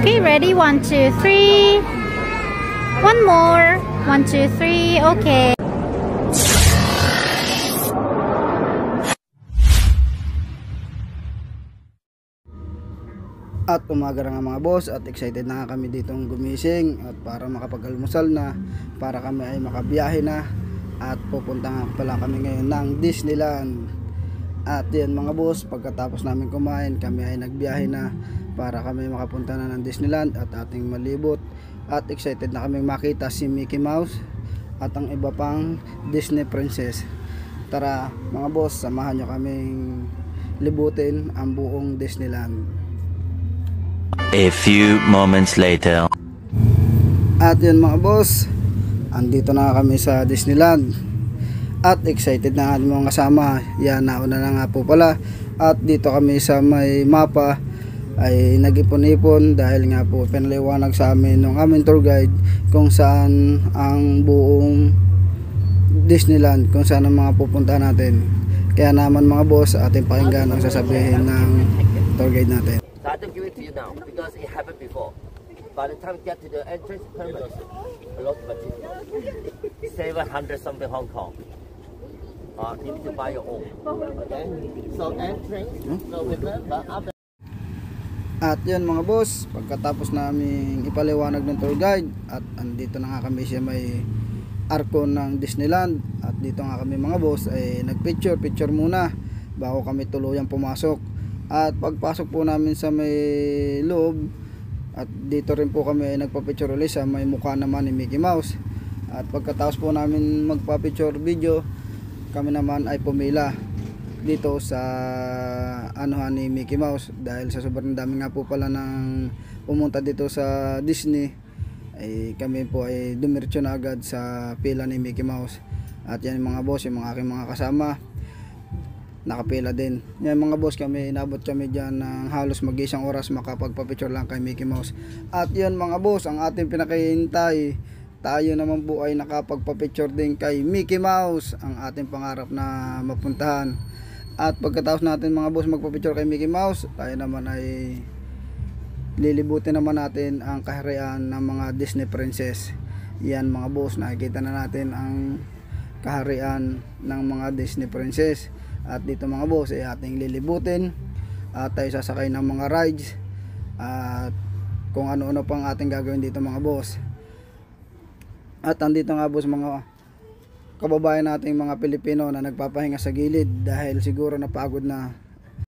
Okay, ready? 1, 2, 3. One more. 1, 2, 3. Okay. At umaga na nga mga boss, at excited na nga kami ditong gumising at para makapag-almusal na, para kami ay makabiyahe na. At pupunta nga pala kami ngayon ng Disneyland. At yan mga boss, pagkatapos namin kumain, kami ay nagbiyahe na para kami makapunta na ng Disneyland at ating malibot. At excited na kami makita si Mickey Mouse at ang iba pang Disney Princess. Tara mga boss, samahan nyo kaming libutin ang buong Disneyland. A few moments later. At yun mga boss, andito na kami sa Disneyland. At excited na ating mga kasama. Yan, nauna na nga po pala. At dito kami sa may mapa ay nag-ipon-ipon dahil nga po pinaliwanag sa amin ng aming tour guide kung saan ang buong Disneyland, kung saan ang mga pupunta natin. Kaya naman mga boss, ating pakinggan ang sasabihin ng tour guide natin. So I don't give it to you now because it happened before. By the time you get to the entrance permit, a lot of it, 700 something Hong Kong. You need to buy your own. Okay? So entrance, so remember after. At yun mga boss, pagkatapos namin ipaliwanag ng tour guide, at andito na nga kami siya may arko ng Disneyland. At dito nga kami mga boss ay nagpicture muna bago kami tuluyang pumasok. At pagpasok po namin sa may loob, at dito rin po kami nagpa-picture ulit sa may mukha naman ni Mickey Mouse. At pagkatapos po namin magpa-picture video, kami naman ay pumila dito sa anuhan ni Mickey Mouse. Dahil sa sobrang dami nga po pala ng pumunta dito sa Disney, ay kami po ay dumiretso na agad sa pila ni Mickey Mouse. At yan mga boss, yung mga aking mga kasama nakapila din. Yan mga boss, kami inabot kami dyan ng halos mag-isang oras makapagpapicture lang kay Mickey Mouse. At yan mga boss, ang ating pinakahihintay, tayo naman po ay nakapagpapicture din kay Mickey Mouse, ang ating pangarap na mapuntahan. At pagkatapos natin mga boss magpapicture kay Mickey Mouse, tayo naman ay lilibutin naman natin ang kaharian ng mga Disney Princess. Yan mga boss, nakikita na natin ang kaharian ng mga Disney Princess. At dito mga boss ay ating lilibutin at tayo sasakay ng mga rides at kung ano-ano pang ating gagawin dito mga boss. At andito nga boss mga kababayan nating mga Pilipino na nagpapahinga sa gilid dahil siguro napagod na